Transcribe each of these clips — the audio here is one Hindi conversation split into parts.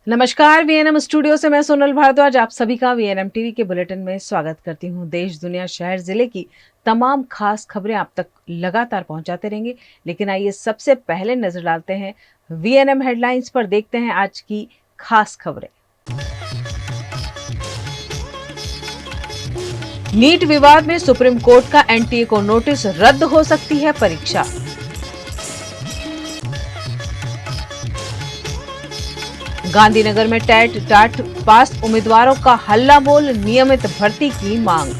नमस्कार, वीएनएम स्टूडियो से मैं सोनल भारद्वाज आप सभी का वीएनएम टीवी के बुलेटिन में स्वागत करती हूं। देश, दुनिया, शहर, जिले की तमाम खास खबरें आप तक लगातार पहुंचाते रहेंगे, लेकिन आइए सबसे पहले नजर डालते हैं वीएनएम हेडलाइंस पर। देखते हैं आज की खास खबरें। नीट विवाद में सुप्रीम कोर्ट का एनटीए को नोटिस, रद्द हो सकती है परीक्षा। गांधीनगर में टेट टाट पास उम्मीदवारों का हल्ला बोल, नियमित भर्ती की मांग।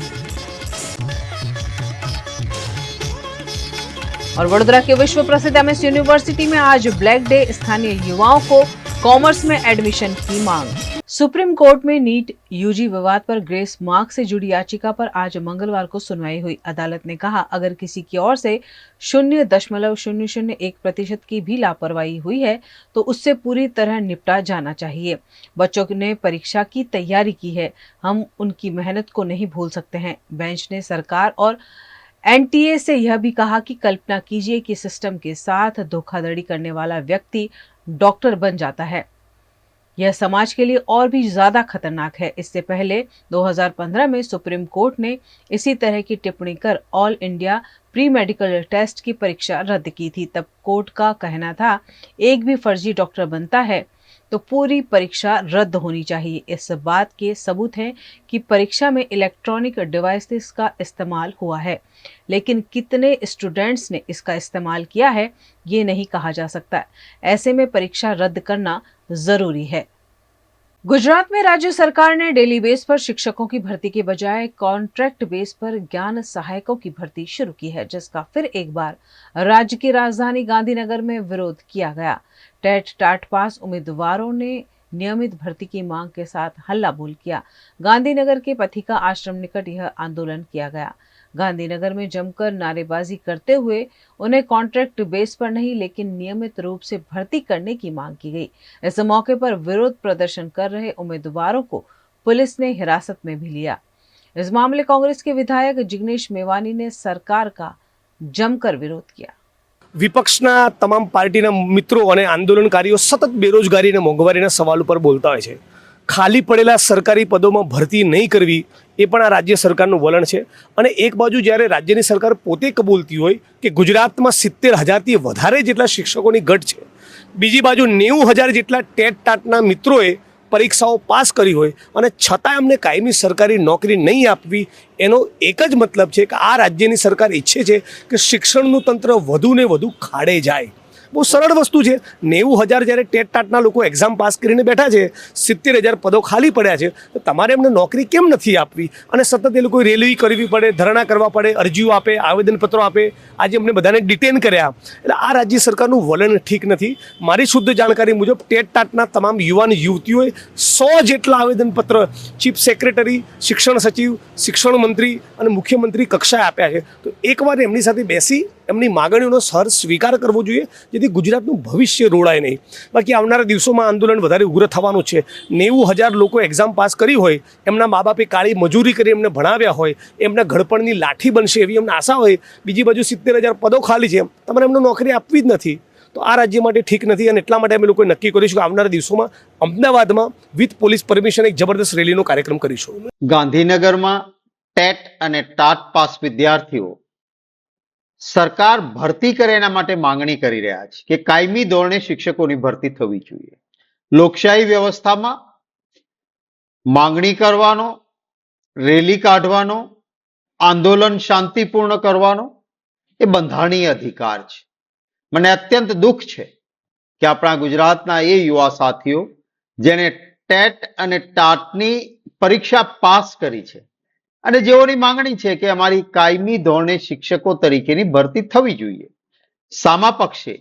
और वडोदरा के विश्व प्रसिद्ध एमएस यूनिवर्सिटी में आज ब्लैक डे, स्थानीय युवाओं को कॉमर्स में एडमिशन की मांग। सुप्रीम कोर्ट में नीट यूजी विवाद पर ग्रेस मार्क से जुड़ी याचिका पर आज मंगलवार को सुनवाई हुई। अदालत ने कहा, अगर किसी की ओर से 0.001% की भी लापरवाही हुई है तो उससे पूरी तरह निपटा जाना चाहिए। बच्चों ने परीक्षा की तैयारी की है, हम उनकी मेहनत को नहीं भूल सकते हैं। बेंच ने सरकार और एनटीए से यह भी कहा कि कल्पना कीजिए कि सिस्टम के साथ धोखाधड़ी करने वाला व्यक्ति डॉक्टर बन जाता है। यह समाज के लिए और भी ज्यादा खतरनाक है। इससे पहले 2015 में सुप्रीम कोर्ट ने इसी तरह की टिप्पणी कर All India pre medical test की परीक्षा रद्द की थी। तब कोर्ट का कहना था, एक भी फर्जी डॉक्टर बनता है तो पूरी परीक्षा रद्द होनी चाहिए। इस बात के सबूत हैं कि परीक्षा में इलेक्ट्रॉनिक डिवाइसेस का इस्तेमाल हुआ है, लेकिन कितने स्टूडेंट्स ने इसका इस्तेमाल किया है ये नहीं कहा जा सकता। ऐसे में परीक्षा रद्द करना जरूरी है। गुजरात में राज्य सरकार ने डेली बेस पर शिक्षकों की भर्ती के बजाय कॉन्ट्रैक्ट बेस पर ज्ञान सहायकों की भर्ती शुरू की है, जिसका फिर एक बार राज्य की राजधानी गांधीनगर में विरोध किया गया। टेट टाट पास उम्मीदवारों ने नियमित भर्ती की मांग के साथ हल्ला बोल किया। गांधीनगर के पथिका आश्रम निकट यह आंदोलन किया गया। गांधीनगर में जमकर नारेबाजी करते हुए उन्हें कॉन्ट्रैक्ट बेस पर नहीं लेकिन नियमित रूप से भर्ती करने की मांग की गई। इस मौके पर विरोध प्रदर्शन कर रहे उम्मीदवारों को पुलिस ने हिरासत में भी लिया। इस मामले कांग्रेस के विधायक जिग्नेश मेवानी ने सरकार का जमकर विरोध किया। વિપક્ષના તમામ પાર્ટીના મિત્રો અને આંદોલનકારીઓ સતત બેરોજગારી અને મોંઘવારીના સવાલ ઉપર બોલતા હોય છે. ખાલી પડેલા સરકારી પદોમાં ભરતી નહીં કરવી એ પણ આ રાજ્ય સરકારનું વલણ છે. અને એક બાજુ જ્યારે રાજ્યની સરકાર પોતે કબૂલતી હોય કે ગુજરાતમાં 70,000થી વધારે જેટલા શિક્ષકોની ઘટ છે, બીજી બાજુ 90,000 જેટલા ટેટ ટાટના મિત્રોએ પરીક્ષાઓ પાસ કરી હોય અને છતાં એમને કાયમી સરકારી નોકરી નહીં આપવી, એનો એક જ મતલબ છે કે આ રાજ્યની સરકાર ઈચ્છે છે કે શિક્ષણનું તંત્ર વધુ ને વધુ ખાડે જાય. બહુ સરળ વસ્તુ છે. 90,000 જ્યારે ટેટ ટાટના લોકો એક્ઝામ પાસ કરીને બેઠા છે, 70,000 પદો ખાલી પડ્યા છે, તો તમારે એમને નોકરી કેમ નથી આપવી? અને સતત એ લોકોએ રેલી કરવી પડે, ધરણા કરવા પડે, અરજીઓ આપે, આવેદનપત્રો આપે. આજે અમને બધાને ડિટેન કર્યા. એટલે આ રાજ્ય સરકારનું વલણ ઠીક નથી. મારી શુદ્ધ જાણકારી મુજબ ટેટ ટાટના તમામ યુવાન યુવતીઓએ 100 જેટલા આવેદનપત્ર ચીફ સેક્રેટરી, શિક્ષણ સચિવ, શિક્ષણ મંત્રી અને મુખ્યમંત્રી કક્ષાએ આપ્યા છે. તો એકવાર એમની સાથે બેસી એમની માગણીઓનો સર સ્વીકાર કરવો જોઈએ, જેથી ગુજરાતનું ભવિષ્ય રોડાય નહીં. બાકી આવનારા દિવસોમાં આંદોલન વધારે ઉગ્ર થવાનું છે. 90,000 લોકો એક્ઝામ પાસ કરી હોય, એમના મા બાપે કાળી મજૂરી કરી એમને ભણાવ્યા હોય, એમના ઘડપણની લાઠી બનશે એવી એમને આશા હોય, બીજી બાજુ 70,000 પદો ખાલી છે, તમારે એમને નોકરી આપવી જ નથી. તો આ રાજ્ય માટે ઠીક નથી. અને એટલા માટે અમે લોકોએ નક્કી કરીશું કે આવનારા દિવસોમાં અમદાવાદમાં વિથ પોલીસ પરમિશન એક જબરદસ્ત રેલીનો કાર્યક્રમ કરીશું. ગાંધીનગરમાં ટેટ અને ટાટ પાસ વિદ્યાર્થીઓ સરકાર ભરતી કરે એના માટે માંગણી કરી રહ્યા છે કે કાયમી ધોરણે શિક્ષકોની ભરતી થવી જોઈએ. લોકશાહી વ્યવસ્થામાં માંગણી કરવાનો, રેલી કાઢવાનો, આંદોલન શાંતિપૂર્ણ કરવાનો એ બંધારણીય અધિકાર છે. મને અત્યંત દુઃખ છે કે આપણા ગુજરાતના એ યુવા સાથીઓ જેને ટેટ અને ટાટની પરીક્ષા પાસ કરી છે અને જેઓની માંગણી છે કે અમારી કાયમી ધોરણે શિક્ષકો તરીકેની ભરતી થવી જોઈએ, સામા પક્ષે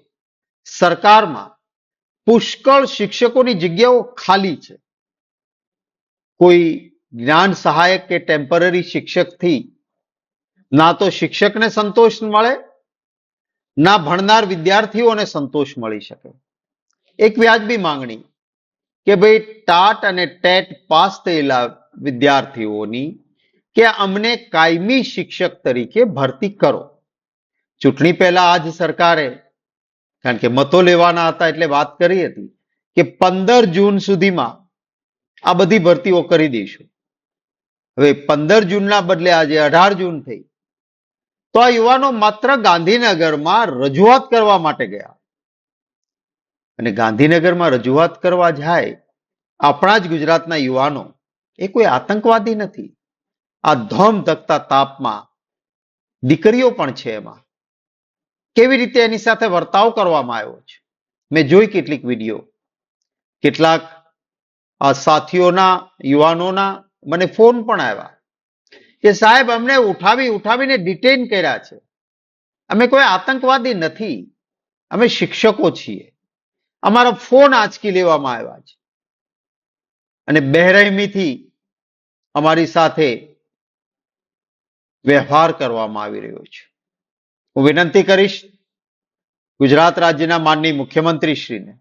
સરકારમાં પુષ્કળ શિક્ષકોની જગ્યાઓ ખાલી છે. કોઈ જ્ઞાન સહાયક કે ટેમ્પરરી શિક્ષકથી ના તો શિક્ષકને સંતોષ મળે, ના ભણનાર વિદ્યાર્થીઓને સંતોષ મળી શકે. એક વ્યાજબી માંગણી કે ભાઈ ટાટ અને ટેટ પાસ થયેલા વિદ્યાર્થીઓની કે અમને કાયમી શિક્ષક તરીકે ભરતી કરો. ચૂંટણી પહેલા આજ સરકારે, કારણ કે મતો લેવાના હતા એટલે વાત કરી હતી કે 15 જૂન સુધીમાં આ બધી ભરતીઓ કરી દઈશું. હવે 15 જૂનના બદલે આજે 18 જૂન થઈ, તો આ યુવાનો માત્ર ગાંધીનગરમાં રજૂઆત કરવા માટે ગયા. અને ગાંધીનગરમાં રજૂઆત કરવા જાય આપણા જ ગુજરાતના યુવાનો, એ કોઈ આતંકવાદી નથી. આ ધમધકતા તાપમાં દીકરીઓ પણ છે. એમાં કેવી રીતે એની સાથે વર્તાવ કરવામાં આવ્યો છે મેં જોઈ કેટલીક વિડીયો. કેટલાક સાથીઓના, યુવાનોના મને ફોન પણ આવ્યા કે સાહેબ અમને ઉઠાવીને ડિટેન કર્યા છે. અમે કોઈ આતંકવાદી નથી, અમે શિક્ષકો છીએ. અમારા ફોન આંચકી લેવામાં આવ્યા છે અને બેરહેમીથી અમારી સાથે વ્યવહાર કરવામાં આવી રહ્યો છે. હું વિનંતી કરીશ ગુજરાત રાજ્યના માનનીય મુખ્યમંત્રીશ્રીને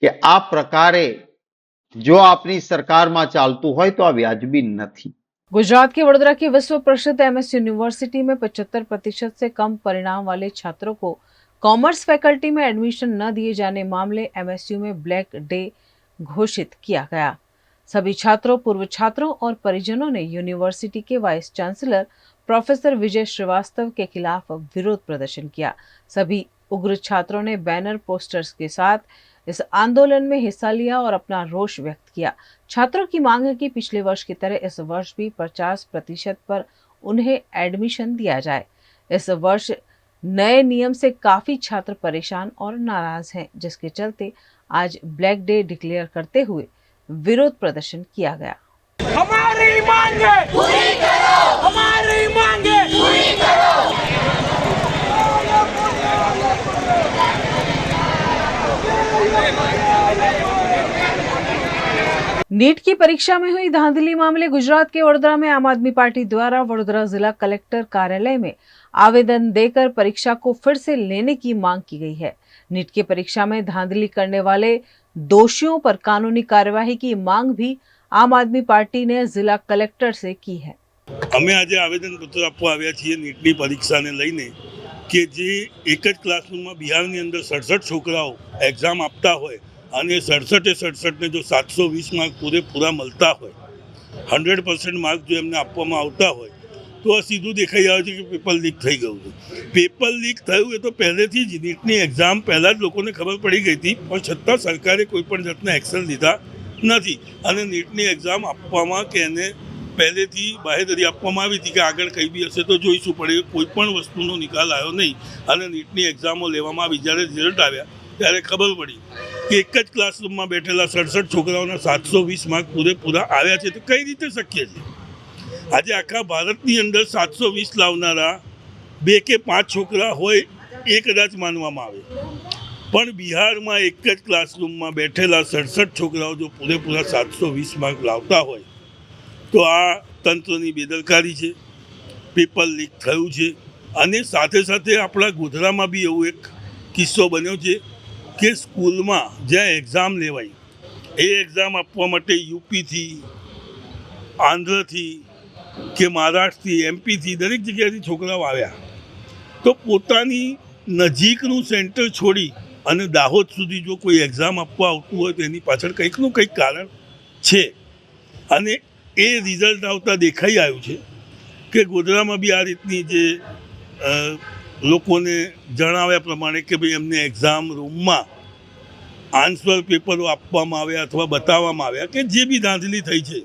કે આ પ્રકારે જો આપની सरकारમાં ચાલતું હોય તો આ વ્યાજબી નથી. गुजरात के वडोदरा की विश्व प्रसिद्ध एमएस यूनिवर्सिटी में 75% से कम परिणाम वाले छात्रों को कॉमर्स फैकल्टी में एडमिशन न दिए जाने मामले एमएसयू में ब्लैक डे घोषित किया गया. सभी छात्रों, पूर्व छात्रों और परिजनों ने यूनिवर्सिटी के वाइस चांसलर प्रोफेसर विजय श्रीवास्तव के खिलाफ विरोध प्रदर्शन किया. सभी उग्र छात्रों ने बैनर पोस्टर्स के साथ इस आंदोलन में हिस्सा लिया और अपना रोष व्यक्त किया. छात्रों की मांग है कि पिछले वर्ष की तरह इस वर्ष भी 50% पर उन्हें एडमिशन दिया जाए. इस वर्ष नए नियम से काफी छात्र परेशान और नाराज हैं, जिसके चलते आज ब्लैक डे डिक्लेयर करते हुए विरोध प्रदर्शन किया गया. हमारी मांगे पूरी करो, हमारी मांगे पूरी करो. नीट की परीक्षा में हुई धांधली मामले गुजरात के वडोदरा में आम आदमी पार्टी द्वारा वडोदरा जिला कलेक्टर कार्यालय में आवेदन देकर परीक्षा को फिर से लेने की मांग की गई है. नीट की परीक्षा में धांधली करने वाले दोषियों पर कानूनी कार्यवाही की मांग भी आम आदमी पार्टी ने जिला कलेक्टर से की है. અમે આજે આવેદનપત્ર આપવા આવ્યા છીએ નીટની પરીક્ષાને લઈને કે જે એક જ ક્લાસરૂમમાં બિહારની અંદર 67 છોકરાઓ એક્ઝામ આપતા હોય અને 67ને જો 720 માર્ક પૂરેપૂરા મળતા હોય, 100% માર્ક જો એમને આપવામાં આવતા હોય તો આ સીધું દેખાઈ આવે છે કે પેપર લીક થઈ ગયું છે. પેપર લીક થયું એ તો પહેલેથી જ નીટની એક્ઝામ પહેલાં જ લોકોને ખબર પડી ગઈ હતી, પણ છતાં સરકારે કોઈ પણ જાતના એક્શન લીધા નથી અને નીટની એક્ઝામ આપવામાં કે એને પહેલેથી બાહેધરી આપવામાં આવી હતી કે આગળ કંઈ બી હશે તો જોઈશું, પણ કોઈ પણ વસ્તુનો નિકાલ આવ્યો નહીં અને નીટની એક્ઝામો લેવામાં આવી. જ્યારે રિઝલ્ટ આવ્યા ત્યારે ખબર પડી કે એક જ ક્લાસરૂમમાં બેઠેલા 67 છોકરાઓના 720 માર્ક પૂરેપૂરા આવ્યા છે. તો કઈ રીતે શક્ય છે? આજે આખા ભારતની અંદર 720 લાવનારા 2 કે 5 છોકરા હોય એ કદાચ માનવામાં આવે, પણ બિહારમાં એક જ ક્લાસરૂમમાં બેઠેલા 67 છોકરાઓ જો પૂરેપૂરા 720 માર્ક લાવતા હોય તો આ તંત્રની બેદરકારી છે, પેપર લીક થયું છે. અને સાથે સાથે આપણા ગોધરામાં બી એવો એક કિસ્સો બન્યો છે કે સ્કૂલમાં જ્યાં એક્ઝામ લેવાય એ એક્ઝામ આપવા માટે યુપીથી, આંધ્રથી કે મહારાષ્ટ્રથી, એમપીથી દરેક જગ્યાએથી છોકરાઓ આવ્યા. તો પોતાની નજીકનું સેન્ટર છોડી અને દાહોદ સુધી જો કોઈ એક્ઝામ આપવા આવતું હોય તો એની પાછળ કંઈકનું કંઈક કારણ છે. અને એ રિઝલ્ટ આવતા દેખાઈ આવ્યું છે કે ગોધરામાં બી આ રીતની જે લોકોને જણાવ્યા પ્રમાણે કે ભાઈ એમને એક્ઝામ રૂમમાં આન્સર પેપરો આપવામાં આવ્યા અથવા બતાવવામાં આવ્યા કે જે બી धांधली થઈ છે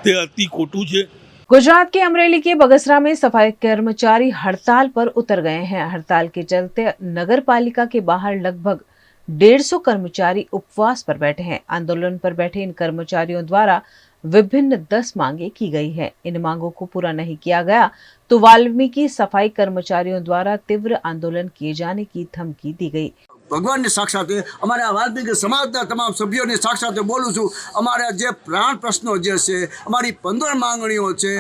તે અતિ ખોટું છે. गुजरात के अमरेली के बगसरा में सफाई कर्मचारी हड़ताल पर उतर गए हैं. हड़ताल के चलते नगर पालिका के बाहर लगभग 150 कर्मचारी उपवास पर बैठे हैं. आंदोलन पर बैठे इन कर्मचारियों द्वारा विभिन्न 10 मांगे की गई है. इन मांगों को पूरा नहीं किया गया तो वाल्मीकि सफाई कर्मचारियों द्वारा तीव्र आंदोलन किए जाने की धमकी दी गई. ભગવાનની સાક્ષાતે અમારા વાલ્મીકી સમાજના તમામ સભ્યોની સાક્ષાતે બોલું છું. અમારા જે પ્રાણ પ્રશ્નો જે છે, અમારી 15 માંગણીઓ છે,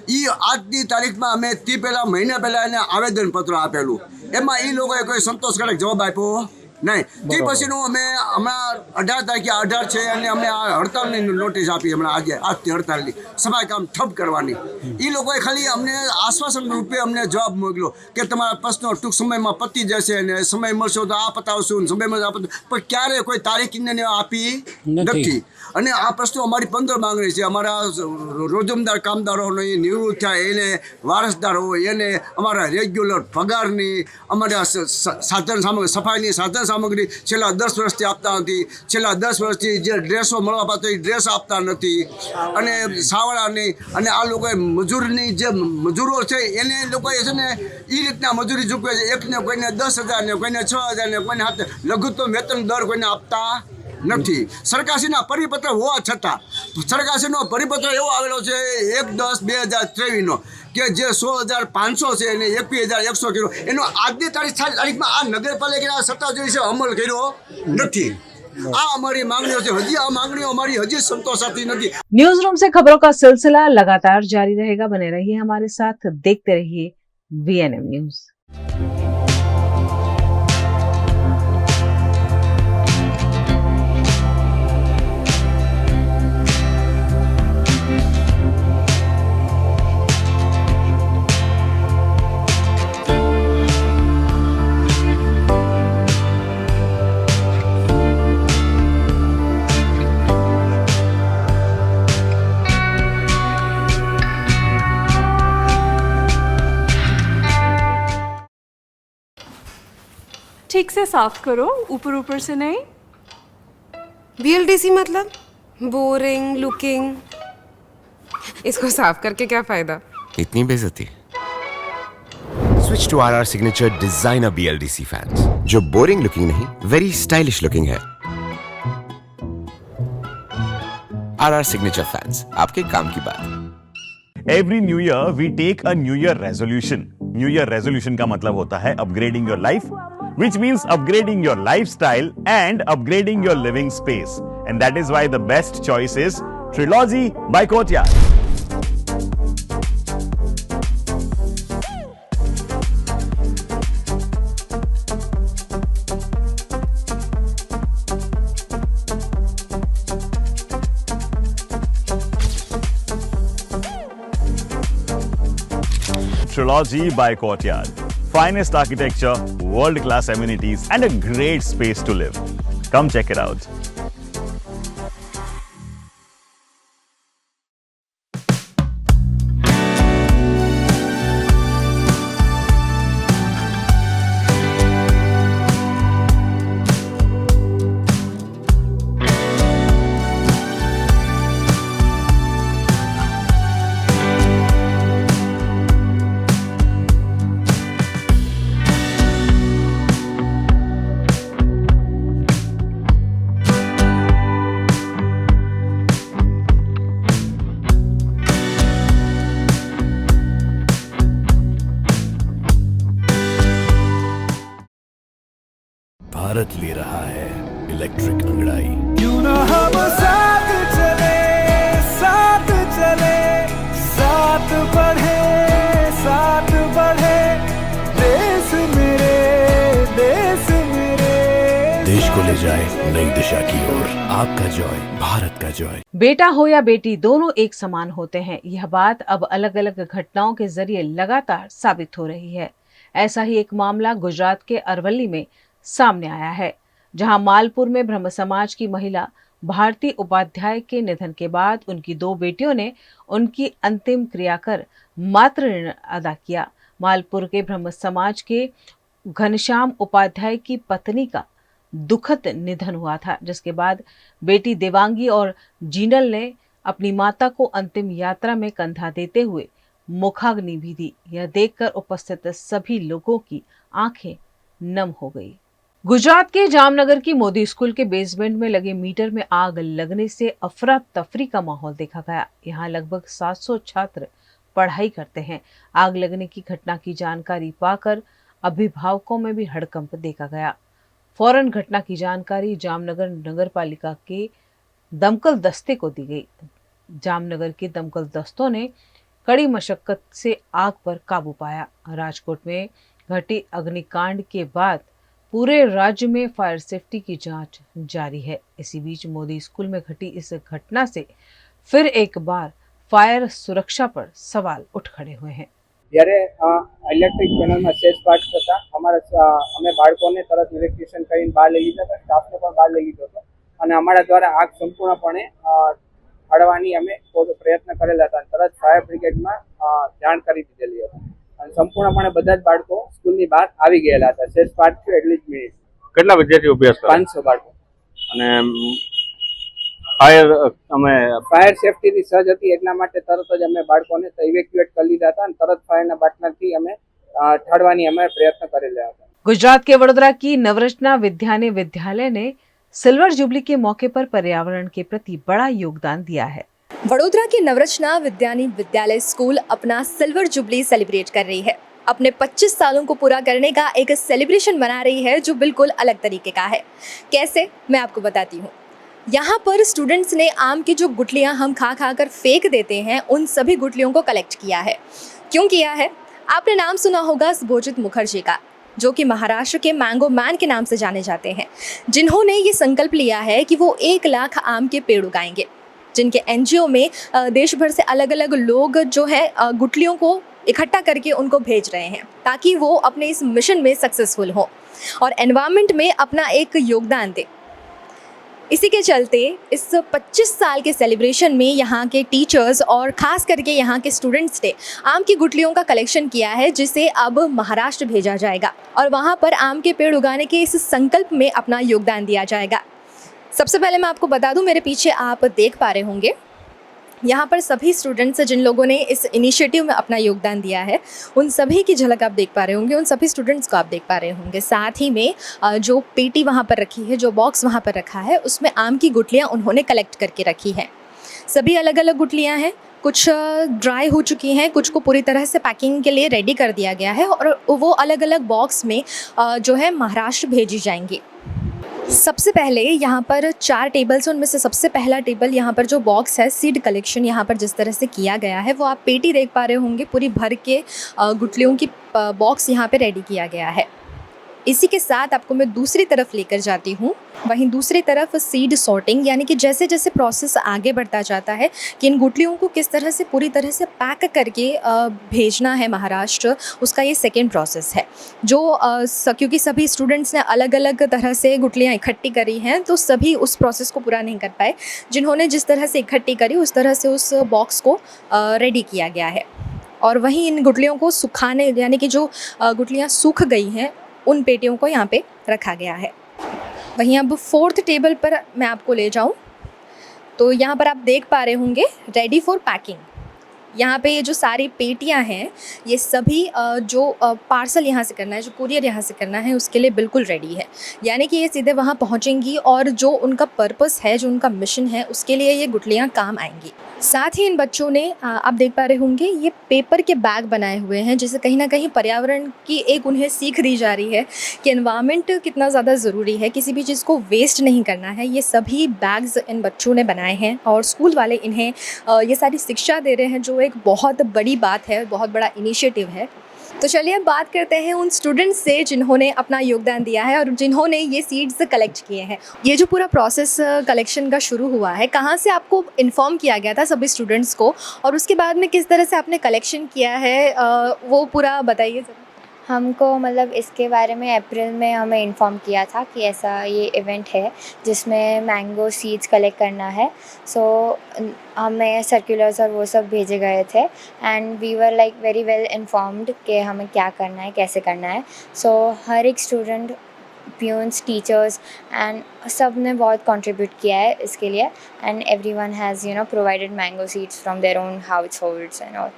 એ આજની તારીખમાં અમે તે પહેલાં મહિના પહેલાં એને આવેદનપત્ર આપેલું. એમાં એ લોકોએ કોઈ સંતોષકારક જવાબ આપ્યો નહીં તે પછીનું અમે હમણાં 18 તારીખે 18 છે અને અમે આ હડતાલની નોટિસ આપી હમણાં આજથી હડતાલની સફાઈ કામ ઠપ કરવાની એ લોકોએ ખાલી અમને આશ્વાસન રૂપે અમને જવાબ મોકલ્યો કે તમારા પ્રશ્નો ટૂંક સમયમાં પતી જશે અને સમય મળશે તો આ પતાવશું સમય મળશે આ પણ ક્યારે કોઈ તારીખને આપી નથી અને આ પ્રશ્નો અમારી 15 માંગણી છે અમારા રોજમદાર કામદારોની નિવૃત્ત થાય એને વારસદાર હોય એને અમારા રેગ્યુલર પગારની અમારા સાધન સામગ્રી સફાઈની સાધન સામગ્રી છેલ્લા 10 વર્ષથી આપતા નથી છેલ્લા 10 વર્ષથી જે ડ્રેસો મળવા પાત્ર એ ડ્રેસ આપતા નથી અને સાવડાની અને આ લોકોએ મજૂરની જે મજૂરો છે એને લોકોએ છે ને એ રીતના મજૂરી ચૂકવે છે એકને કોઈને 10,000 ને કોઈને 6,000 ને કોઈને 7,000 લઘુત્તમ વેતન દર કોઈને આપતા નથી સરકારશ્રીના પરિપત્ર હોવા છતાં સરકારશ્રીનો પરિપત્ર એવો આવેલો છે 1/10/2023 કે જે 16,500 છે અને 21,100 કર્યો એનો આજની તારીખમાં આ નગરપાલિકાના સત્તાધીશો છે અમલ કર્યો નથી આ हमारी मांगनियों से हजी आ मांगनियों हमारी हजी संतोषाती नहीं। न्यूज रूम से खबरों का सिलसिला लगातार जारी रहेगा, बने रहिए हमारे साथ, देखते रहिए VNM न्यूज। ठीक से साफ करो, ऊपर ऊपर से नहीं। BLDC मतलब बोरिंग लुकिंग, इसको साफ करके क्या फायदा? इतनी बेइज्जती। Switch to RR signature designer BLDC fans, जो बोरिंग लुकिंग नहीं, वेरी स्टाइलिश लुकिंग है। RR सिग्नेचर फैंस, आपके काम की बात। Every new year we take a new year resolution. New year resolution का मतलब होता है upgrading your life, which means upgrading your lifestyle and upgrading your living space. And that is why the best choice is Trilogy by Courtyard. Trilogy by Courtyard. Finest architecture, world-class amenities, and a great space to live. Come check it out. Bharat ले रहा है इलेक्ट्रिक अंगड़ाई। क्यों ना हम साथ चले, साथ चले, साथ बढ़े, साथ बढ़े, देश मेरे, देश मेरे। देश को ले जाए नई दिशा की ओर। आपका जॉय, भारत का जॉय। बेटा हो या बेटी, दोनों एक समान होते हैं। यह बात अब अलग अलग घटनाओं के जरिए लगातार साबित हो रही है। ऐसा ही एक मामला गुजरात के अरवली में सामने आया है, जहां मालपुर में ब्रह्म समाज की महिला भारती उपाध्याय के निधन के बाद उनकी 2 बेटियों ने उनकी अंतिम क्रिया कर मातृ ऋण अदा किया। मालपुर के ब्रह्म समाज के घनश्याम उपाध्याय की पत्नी का दुखद निधन हुआ था, जिसके बाद बेटी देवांगी और जीनल ने अपनी माता को अंतिम यात्रा में कंधा देते हुए मुखाग्नि भी दी। यह देखकर उपस्थित सभी लोगों की आंखें नम हो गई। गुजरात के जामनगर की मोदी स्कूल के बेसमेंट में लगे मीटर में आग लगने से अफरा तफरी का माहौल देखा गया। यहाँ लगभग 700 छात्र पढ़ाई करते हैं। आग लगने की घटना की जानकारी पाकर अभिभावकों में भी हड़कंप देखा गया। फौरन घटना की जानकारी जामनगर नगर पालिका के दमकल दस्ते को दी गई। जामनगर के दमकल दस्तों ने कड़ी मशक्कत से आग पर काबू पाया। राजकोट में घटी अग्निकांड के बाद पूरे राज्य में फायर सेफ्टी की जांच जारी है। इसी बीच मोदी स्कूल में घटी इस घटना से फिर एक बार फायर सुरक्षा पर सवाल उठ खड़े हुए हैं। જ્યારે ઇલેક્ટ્રિક પેનલમાં સેજ પાર્ટ થતા અમે બાળકોને તરત ઇલેક્ટ્રિશિયન કરીને બહાર લઈ લીધા હતા, સ્ટાફને પણ બહાર લઈ લીધો હતો અને અમારા દ્વારા આગ સંપૂર્ણપણે અડવાની અમે પ્રયત્ન કરેલા હતા. તરત ફાયર બ્રિગેડમાં જાણ કરી દીધેલી હતી અને સંપૂર્ણપણે બધા જ બાળકો સ્કૂલની બહાર આવી ગયેલા હતા. સેજ પાર્ટ થયો એટલી જ મિનિટ. કેટલા વિદ્યાર્થીઓ અભ્યાસ કરે? 500 બાળકો. અને ફાયર સેફટીની સજ્જ હતી એટલા માટે તરત જ અમે બાળકોને ઇવેક્યુએટ કરી લીધા હતા અને તરત ફાયરના બાટલાથી અમે ઠાળવાની અમે પ્રયત્ન કરેલા હતા. गुजरात के वडोदरा की नवरचना विद्यानी विद्यालय ने सिल्वर जुबली के मौके पर पर्यावरण के प्रति बड़ा योगदान दिया है। वडोदरा की नवरचना विद्यानी विद्यालय स्कूल अपना सिल्वर जुबली सेलिब्रेट कर रही है। अपने 25 सालों को पूरा करने का एक सेलिब्रेशन मना रही है जो बिल्कुल अलग तरीके का है। कैसे, मैं आपको बताती हूँ। यहाँ पर स्टूडेंट्स ने आम की जो गुठलियाँ हम खा खा कर फेंक देते हैं, उन सभी गुठलियों को कलेक्ट किया है। क्यों किया है? आपने नाम सुना होगा सुभोजित मुखर्जी का, जो कि महाराष्ट्र के मैंगो मैन के नाम से जाने जाते हैं, जिन्होंने ये संकल्प लिया है कि वो 1 लाख आम के पेड़ उगाएंगे, जिनके NGO में देश भर से अलग अलग लोग जो है गुठलियों को इकट्ठा करके उनको भेज रहे हैं ताकि वो अपने इस मिशन में सक्सेसफुल हो और एनवायरनमेंट में अपना एक योगदान दे। इसी के चलते इस 25 साल के सेलिब्रेशन में यहाँ के टीचर्स और ख़ास करके यहाँ के स्टूडेंट्स ने आम की गुठलियों का कलेक्शन किया है, जिसे अब महाराष्ट्र भेजा जाएगा और वहाँ पर आम के पेड़ उगाने के इस संकल्प में अपना योगदान दिया जाएगा। सबसे पहले मैं आपको बता दूं, मेरे पीछे आप देख पा रहे होंगे यहाँ पर सभी स्टूडेंट्स जिन लोगों ने इस इनिशिएटिव में अपना योगदान दिया है, उन सभी की झलक आप देख पा रहे होंगे, उन सभी स्टूडेंट्स को आप देख पा रहे होंगे। साथ ही में जो पेटी वहाँ पर रखी है, जो बॉक्स वहाँ पर रखा है, उसमें आम की गुठलियाँ उन्होंने कलेक्ट करके रखी हैं। सभी अलग अलग गुठलियाँ हैं, कुछ ड्राई हो चुकी हैं, कुछ को पूरी तरह से पैकिंग के लिए रेडी कर दिया गया है और वो अलग अलग बॉक्स में जो है महाराष्ट्र भेजी जाएंगी। सबसे पहले यहाँ पर 4 टेबल्स, उनमें से सबसे पहला टेबल यहाँ पर जो बॉक्स है सीड कलेक्शन यहाँ पर जिस तरह से किया गया है, वो आप पेटी देख पा रहे होंगे, पूरी भर के गुठलियों की बॉक्स यहाँ पे रेडी किया गया है। इसी के साथ आपको मैं दूसरी तरफ लेकर जाती हूँ। वहीं दूसरी तरफ सीड सॉर्टिंग, यानी कि जैसे जैसे प्रोसेस आगे बढ़ता जाता है कि इन गुठलियों को किस तरह से पूरी तरह से पैक करके भेजना है महाराष्ट्र, उसका ये सेकेंड प्रोसेस है। जो क्योंकि सभी स्टूडेंट्स ने अलग अलग तरह से गुठलियाँ इकट्ठी करी हैं, तो सभी उस प्रोसेस को पूरा नहीं कर पाए। जिन्होंने जिस तरह से इकट्ठी करी, उस तरह से उस बॉक्स को रेडी किया गया है और वहीं इन गुठलियों को सुखाने, यानी कि जो गुठलियाँ सूख गई हैं, उन पेटियों को यहाँ पे रखा गया है। वहीं अब 4th टेबल पर मैं आपको ले जाऊँ तो यहाँ पर आप देख पा रहे होंगे रेडी फॉर पैकिंग। यहाँ पे ये जो सारी पेटियाँ हैं, ये सभी जो पार्सल यहाँ से करना है, जो कुरियर यहाँ से करना है, उसके लिए बिल्कुल रेडी है। यानी कि ये सीधे वहाँ पहुँचेंगी और जो उनका पर्पस है, जो उनका मिशन है, उसके लिए ये गुठलियाँ काम आएंगी। साथ ही इन बच्चों ने आप देख पा रहे होंगे ये पेपर के बैग बनाए हुए हैं, जिससे कहीं ना कहीं पर्यावरण की एक उन्हें सीख दी जा रही है कि एनवायरनमेंट कितना ज़्यादा ज़रूरी है, किसी भी चीज़ को वेस्ट नहीं करना है। ये सभी बैग्स इन बच्चों ने बनाए हैं और स्कूल वाले इन्हें ये सारी शिक्षा दे रहे हैं, जो एक बहुत बड़ी बात है, बहुत बड़ा इनिशिएटिव है। तो चलिए अब बात करते हैं उन स्टूडेंट्स से जिन्होंने अपना योगदान दिया है और जिन्होंने ये सीड्स कलेक्ट किए हैं। ये जो पूरा प्रोसेस कलेक्शन का शुरू हुआ है, कहाँ से आपको इन्फॉर्म किया गया था सभी स्टूडेंट्स को, और उसके बाद में किस तरह से आपने कलेक्शन किया है, वो पूरा बताइए ज़रा। हमको मतलब इसके बारे में अप्रैल में हमें इन्फॉर्म किया था कि ऐसा ये इवेंट है जिसमें मैंगो सीड्स कलेक्ट करना है। सो हमें सर्कुलर्स और वो सब भेजे गए थे and we were like very well informed कि हमें क्या करना है, कैसे करना है। सो हर एक स्टूडेंट, प्यून्स, टीचर्स एंड सब ने बहुत कंट्रीब्यूट किया है इसके लिए and everyone has provided mango seeds from their own house holds and all.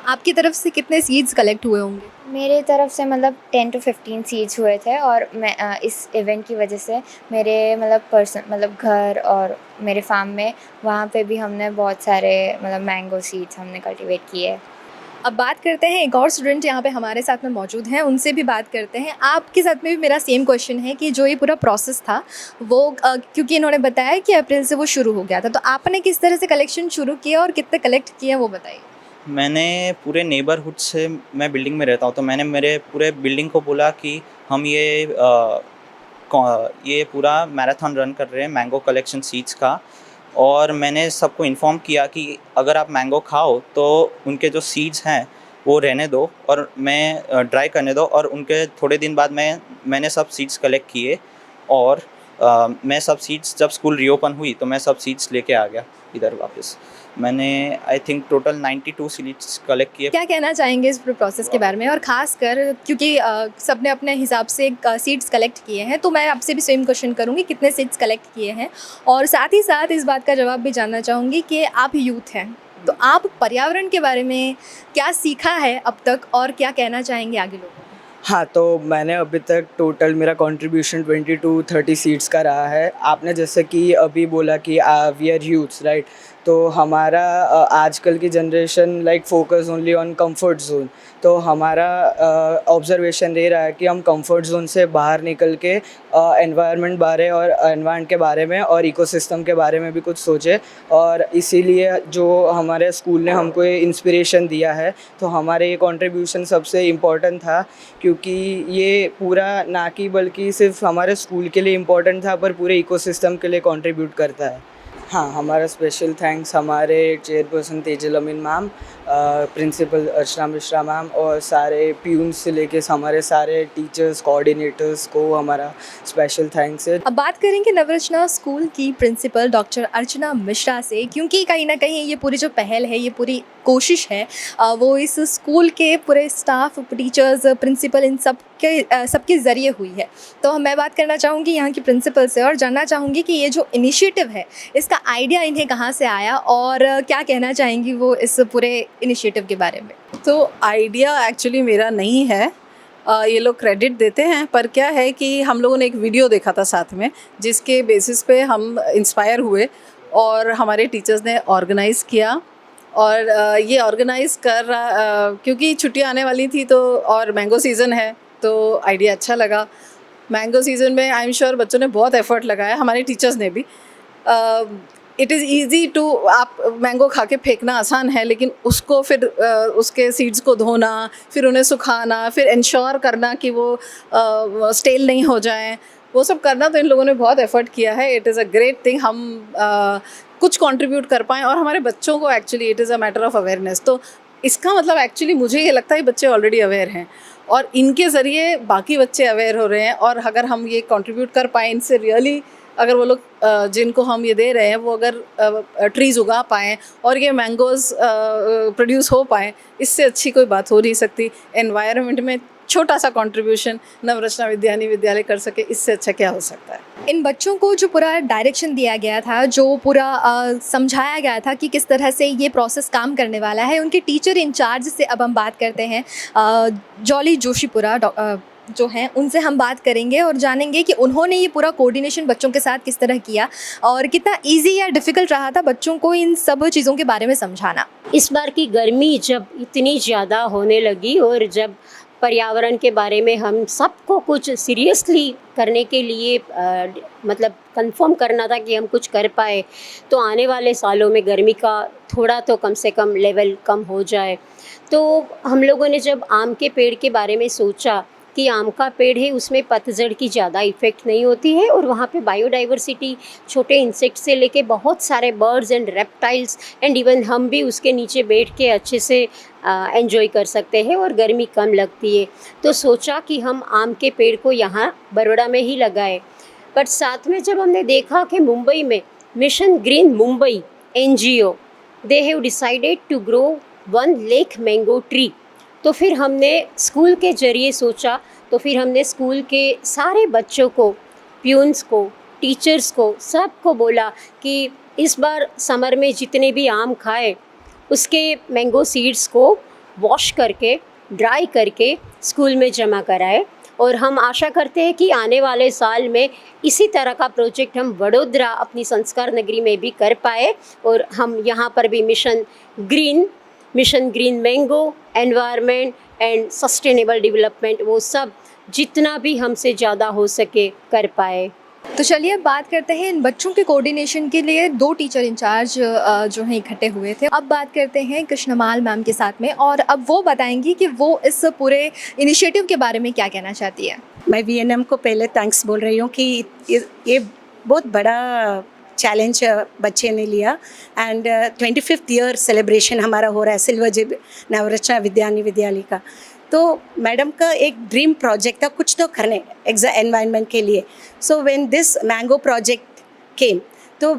आपकी तरफ से कितने सीड्स कलेक्ट हुए होंगे? मेरे तरफ से मतलब 10 to 15 सीड्स हुए थे और मैं इस इवेंट की वजह से मेरे मतलब घर और मेरे फार्म में वहाँ पे भी हमने बहुत सारे मतलब मैंगो सीड्स हमने कल्टीवेट किए। अब बात करते हैं, एक और स्टूडेंट यहाँ पे हमारे साथ में मौजूद हैं, उनसे भी बात करते हैं। आपके साथ में भी मेरा सेम क्वेश्चन है कि जो ये पूरा प्रोसेस था वो क्योंकि इन्होंने बताया कि अप्रैल से वो शुरू हो गया था, तो आपने किस तरह से कलेक्शन शुरू किया और कितने कलेक्ट किए वो बताइए। मैंने पूरे नेबरहुड से, मैं बिल्डिंग में रहता हूँ, तो मैंने मेरे पूरे बिल्डिंग को बोला कि हम ये पूरा मैराथन रन कर रहे हैं मैंगो कलेक्शन सीड्स का, और मैंने सबको इन्फॉर्म किया कि अगर आप मैंगो खाओ तो उनके जो सीड्स हैं वो रहने दो और मैं ड्राई करने दो, और उनके थोड़े दिन बाद मैंने सब सीड्स कलेक्ट किए, और मैं सब सीड्स, जब स्कूल रीओपन हुई तो मैं सब सीड्स लेके आ गया इधर वापस। मैंने I think total 92 seeds collect किए। क्या कहना चाहेंगे इस प्रोसेस के बारे में, और ख़ासकर क्योंकि सबने अपने हिसाब से सीड्स कलेक्ट किए हैं, तो मैं आपसे भी सेम क्वेश्चन करूँगी कितने सीड्स कलेक्ट किए हैं, और साथ ही साथ इस बात का जवाब भी जानना चाहूँगी कि आप यूथ हैं, तो आप पर्यावरण के बारे में क्या सीखा है अब तक और क्या कहना चाहेंगे आगे लोगों को? हाँ, तो मैंने अभी तक टोटल मेरा कंट्रीब्यूशन 20 to 30 सीट्स का रहा है। आपने जैसे कि अभी बोला कि वी आर यूथ्स, राइट? तो हमारा आजकल की generation like focus only on comfort zone, तो हमारा ऑब्जर्वेशन ये रहा है कि हम कंफर्ट जोन से बाहर निकल के एनवायरनमेंट के बारे में और इकोसिस्टम के बारे में भी कुछ सोचे, और इसीलिए जो हमारे स्कूल ने हमको ये इंस्पिरेशन दिया है, तो हमारे ये कंट्रीब्यूशन सबसे इम्पोर्टेंट था, क्योंकि ये पूरा ना कि बल्कि सिर्फ हमारे स्कूल के लिए इम्पोर्टेंट था, पर पूरे इकोसिस्टम के लिए कंट्रीब्यूट करता है। हाँ, हमारा स्पेशल थैंक्स हमारे चेयरपर्सन तेजल अमीन ma'am, principal Archana Mishra ma'am, और सारे प्यून्स से लेके हमारे सारे टीचर्स, कोऑर्डिनेटर्स को हमारा स्पेशल थैंक्स है। अब बात करेंगे नवरचना स्कूल की प्रिंसिपल डॉक्टर अर्चना मिश्रा से, क्योंकि कहीं ना कहीं ये पूरी जो पहल है, ये पूरी कोशिश है, वो इस स्कूल के पूरे स्टाफ, टीचर्स, प्रिंसिपल, इन सबके ज़रिए हुई है। तो मैं बात करना चाहूँगी यहाँ की प्रिंसिपल से और जानना चाहूँगी कि ये जो इनिशिएटिव है, इसका आइडिया इन्हें कहाँ से आया और क्या कहना चाहेंगी वो इस पूरे इनिशिएटिव के बारे में? तो आइडिया एक्चुअली मेरा नहीं है, ये लोग क्रेडिट देते हैं, पर क्या है कि हम लोगों ने एक वीडियो देखा था साथ में, जिसके बेसिस पे हम इंस्पायर हुए और हमारे टीचर्स ने ऑर्गेनाइज़ किया, और ये ऑर्गेनाइज़ कर रहा क्योंकि छुट्टियाँ आने वाली थी तो, और मैंगो सीज़न है, तो आइडिया अच्छा लगा। मैंगो सीज़न में आई एम श्योर बच्चों ने बहुत एफर्ट लगाया, हमारे टीचर्स ने भी। इट इज़ ईज़ी टू, आप मैंगो खा के फेंकना आसान है, लेकिन उसको फिर उसके सीड्स को धोना, फिर उन्हें सुखाना, फिर इंश्योर करना कि वो स्टेल नहीं हो जाएं, वो सब करना, तो इन लोगों ने बहुत एफर्ट किया है। It is a great thing हम कुछ कंट्रीब्यूट कर पाएँ, और हमारे बच्चों को actually it is a matter of awareness. तो इसका मतलब एक्चुअली मुझे ये लगता है बच्चे ऑलरेडी अवेयर हैं, और इनके ज़रिए बाकी बच्चे अवेयर हो रहे हैं, और अगर हम ये कंट्रीब्यूट कर पाएँ इनसे, रियली अगर वो लोग जिनको हम ये दे रहे हैं वो अगर ट्रीज़ उगा पाएँ और ये मैंगोज़ प्रोड्यूस हो पाएँ, इससे अच्छी कोई बात हो नहीं सकती। एनवायरनमेंट में छोटा सा कंट्रीब्यूशन नवरचना विद्यानी विद्यालय कर सके, इससे अच्छा क्या हो सकता है? इन बच्चों को जो पूरा डायरेक्शन दिया गया था, जो पूरा समझाया गया था कि किस तरह से ये प्रोसेस काम करने वाला है, उनके टीचर इंचार्ज से अब हम बात करते हैं। जॉली जोशीपुरा जो हैं, उनसे हम बात करेंगे और जानेंगे कि उन्होंने ये पूरा कोऑर्डिनेशन बच्चों के साथ किस तरह किया और कितना इजी या डिफ़िकल्ट रहा था बच्चों को इन सब चीज़ों के बारे में समझाना। इस बार की गर्मी जब इतनी ज़्यादा होने लगी और जब पर्यावरण के बारे में हम सबको कुछ सीरियसली करने के लिए मतलब कंफर्म करना था कि हम कुछ कर पाए, तो आने वाले सालों में गर्मी का थोड़ा तो कम से कम लेवल कम हो जाए। तो हम लोगों ने जब आम के पेड़ के बारे में सोचा कि आम का पेड़ है, उसमें पतझड़ की ज़्यादा इफ़ेक्ट नहीं होती है, और वहाँ पे बायोडाइवर्सिटी, छोटे इंसेक्ट से लेके बहुत सारे birds and reptiles and even हम भी उसके नीचे बैठ के अच्छे से एंजॉय कर सकते हैं और गर्मी कम लगती है। तो सोचा कि हम आम के पेड़ को यहाँ बड़ौदा में ही लगाए। बट साथ में जब हमने देखा कि मुंबई में mission green Mumbai NGO, they have decided to grow 1 lakh mango tree, तो फिर हमने स्कूल के ज़रिए सोचा, तो फिर हमने स्कूल के सारे बच्चों को, प्यून्स को, टीचर्स को, सबको बोला कि इस बार समर में जितने भी आम खाए उसके मैंगो सीड्स को वॉश करके, ड्राई करके स्कूल में जमा कराए। और हम आशा करते हैं कि आने वाले साल में इसी तरह का प्रोजेक्ट हम वडोदरा अपनी संस्कार नगरी में भी कर पाए, और हम यहाँ पर भी mission green mango, environment and sustainable development, वो सब जितना भी हमसे ज़्यादा हो सके कर पाए। तो चलिए अब बात करते हैं इन बच्चों के कोऑर्डिनेशन के लिए 2 टीचर इंचार्ज जो हैं इकट्ठे हुए थे। अब बात करते हैं कृष्णमाल मैम के साथ में और अब वो बताएंगी कि वो इस पूरे इनिशिएटिव के बारे में क्या कहना चाहती है। मैं वीएनएम को पहले थैंक्स बोल रही हूँ कि ये बहुत बड़ा चैलेंज बच्चे ने लिया एंड 25th ईयर सेलिब्रेशन हमारा हो रहा है सिल्वर जुबली नवरत्ना विद्यालय का। तो मैडम का एक ड्रीम प्रोजेक्ट था कुछ तो करने एनवायरनमेंट के लिए। So when this mango project came तो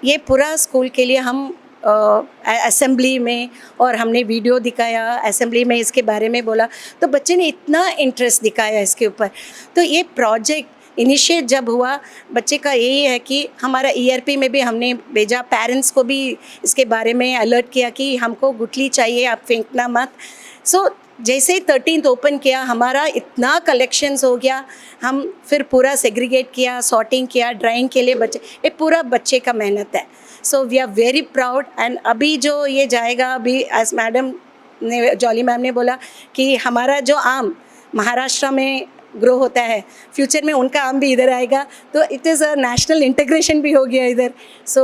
ये पूरा स्कूल के लिए हम असेंबली में और हमने वीडियो दिखाया, असेंबली में इसके बारे में बोला तो बच्चे ने इतना इंटरेस्ट दिखाया इसके ऊपर। तो ये प्रोजेक्ट इनिशिएट जब हुआ बच्चे का यही है कि हमारा ERP में भी हमने भेजा, पेरेंट्स को भी इसके बारे में अलर्ट किया कि हमको गुठली चाहिए, आप फेंकना मत। सो जैसे ही 13th ओपन किया हमारा इतना कलेक्शंस हो गया, हम फिर पूरा सेग्रीगेट किया, सॉर्टिंग किया, ड्राइंग के लिए बच्चे, ये पूरा बच्चे का मेहनत है। So we are very proud and अभी जो ये जाएगा, अभी एज मैडम ने जॉली मैम ने बोला कि हमारा जो आम महाराष्ट्र में ग्रो होता है, फ्यूचर में उनका आम भी इधर आएगा, तो it is a national integration भी हो गया इधर। So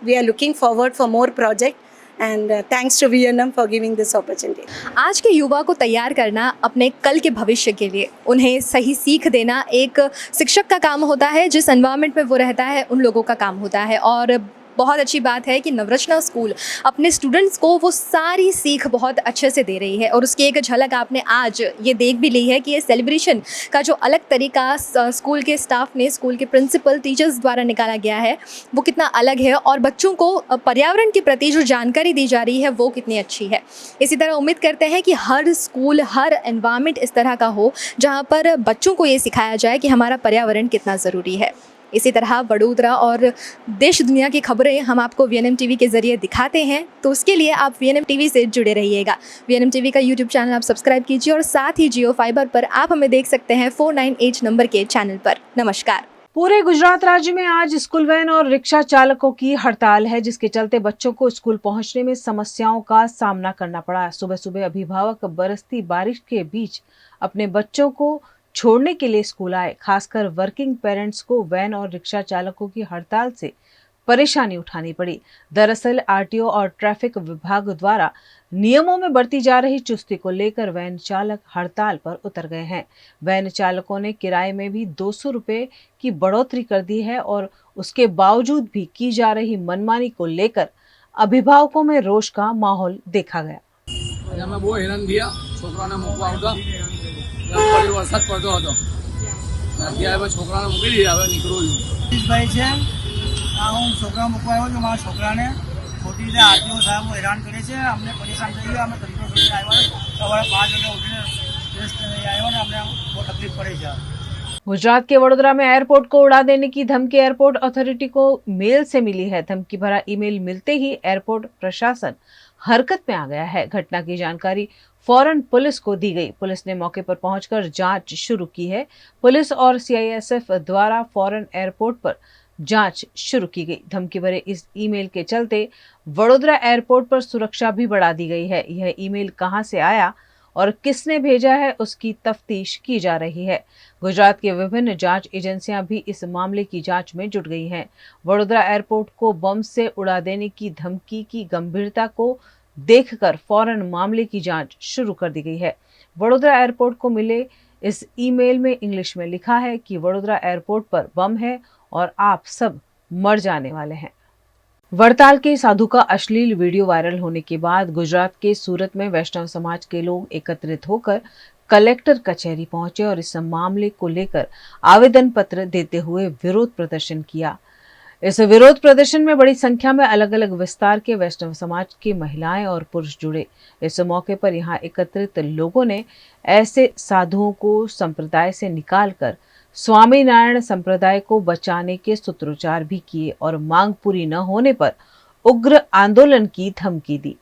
we are looking forward for more project and thanks to VNM for giving this opportunity. आज के युवा को तैयार करना अपने कल के भविष्य के लिए, उन्हें सही सीख देना एक शिक्षक का काम होता है, जिस एनवायरनमेंट में वो रहता है उन लोगों का काम होता है। और बहुत अच्छी बात है कि नवरत्ना स्कूल अपने स्टूडेंट्स को वो सारी सीख बहुत अच्छे से दे रही है और उसकी एक झलक आपने आज ये देख भी ली है कि ये सेलिब्रेशन का जो अलग तरीका स्कूल के स्टाफ ने, स्कूल के प्रिंसिपल, टीचर्स द्वारा निकाला गया है वो कितना अलग है और बच्चों को पर्यावरण के प्रति जो जानकारी दी जा रही है वो कितनी अच्छी है। इसी तरह उम्मीद करते हैं कि हर स्कूल, हर एनवायरनमेंट इस तरह का हो जहाँ पर बच्चों को ये सिखाया जाए कि हमारा पर्यावरण कितना ज़रूरी है। इसी तरह वडोदरा और देश दुनिया की खबरें हम आपको VNM TV के ज़रिए दिखाते हैं, तो उसके लिए आप VNM TV से जुड़े रहिएगा। VNM TV का YouTube चैनल आप सब्सक्राइब कीजिए और साथ ही जियो फाइबर पर आप हमें देख सकते हैं 498 नंबर के चैनल पर। नमस्कार। पूरे गुजरात राज्य में आज स्कूल वैन और रिक्शा चालकों की हड़ताल है, जिसके चलते बच्चों को स्कूल पहुंचने में समस्याओं का सामना करना पड़ा। सुबह सुबह अभिभावक बरसती बारिश के बीच अपने बच्चों को छोड़ने के लिए स्कूल आए। खासकर वर्किंग पेरेंट्स को वैन और रिक्शा चालकों की हड़ताल से परेशानी उठानी पड़ी। दरअसल RTO और ट्रैफिक विभाग द्वारा नियमों में बरती जा रही चुस्ती को लेकर वैन चालक हड़ताल पर उतर गए हैं। वैन चालकों ने किराए में भी 200 रुपए की बढ़ोतरी कर दी है और उसके बावजूद भी की जा रही मनमानी को लेकर अभिभावकों में रोष का माहौल देखा गया। વરસાદ પડતો હતો, અત્યારે હવે છોકરાને મૂકી દીધા, હવે નીકળું છું। ભાઈ છે આ હું છોકરા મૂકવા આવ્યો છું, મારા છોકરાને ખોટી રીતે RTO સાહેબ હેરાન કરે છે, અમને પરેશાન થઈ ગયા। અમે તરીકો છોડીને આવ્યા, સવારે 5 વાગે ઉઠીને ટેસ્ટ આવ્યા ને અમને બહુ તકલીફ પડે છે। गुजरात के वडोदरा में एयरपोर्ट को उड़ा देने की धमकी एयरपोर्ट अथॉरिटी को मेल से मिली है। धमकी भरा ईमेल मिलते ही एयरपोर्ट प्रशासन हरकत में आ गया है। घटना की जानकारी फौरन पुलिस को दी गई। पुलिस ने मौके पर पहुंचकर जांच शुरू की है। पुलिस और CISF द्वारा फौरन एयरपोर्ट पर जांच शुरू की गई। धमकी भरे इस ईमेल के चलते वडोदरा एयरपोर्ट पर सुरक्षा भी बढ़ा दी गई है। यह ईमेल कहां से आया और किसने भेजा है उसकी तफ्तीश की जा रही है। गुजरात की विभिन्न जांच एजेंसियां भी इस मामले की जांच में जुट गई हैं। वडोदरा एयरपोर्ट को बम से उड़ा देने की धमकी की गंभीरता को देखकर फौरन मामले की जांच शुरू कर दी गई है। वडोदरा एयरपोर्ट को मिले इस ईमेल में इंग्लिश में लिखा है कि वडोदरा एयरपोर्ट पर बम है और आप सब मर जाने वाले हैं। वड़ताल के साधु का अश्लील वीडियो वायरल होने के बाद गुजरात के सूरत में वैष्णव समाज के लोग एकत्रित होकर कलेक्टर कचहरी पहुंचे और इस मामले को लेकर आवेदन पत्र देते हुए विरोध प्रदर्शन किया। इस विरोध प्रदर्शन में बड़ी संख्या में अलग अलग विस्तार के वैष्णव समाज की महिलाएं और पुरुष जुड़े। इस मौके पर यहां एकत्रित लोगों ने ऐसे साधुओं को संप्रदाय से निकालकर स्वामी नारायण संप्रदाय को बचाने के सूत्रोच्चार भी किए और मांग पूरी न होने पर उग्र आंदोलन की धमकी दी।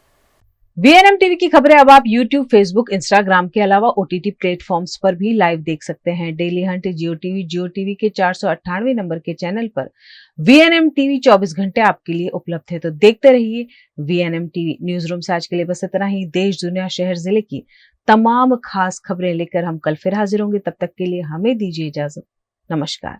VNM TV की खबरें अब आप YouTube, Facebook, Instagram के अलावा OTT प्लेटफॉर्म्स पर भी लाइव देख सकते हैं। डेली हंट जियो टीवी के 498 नंबर के चैनल पर VNM TV 24 घंटे आपके लिए उपलब्ध है। तो देखते रहिए VNM TV। न्यूज रूम से आज के लिए बस इतना ही। देश, दुनिया, शहर, जिले की तमाम खास खबरें लेकर हम कल फिर हाजिर होंगे। तब तक के लिए हमें दीजिए इजाजत। नमस्कार।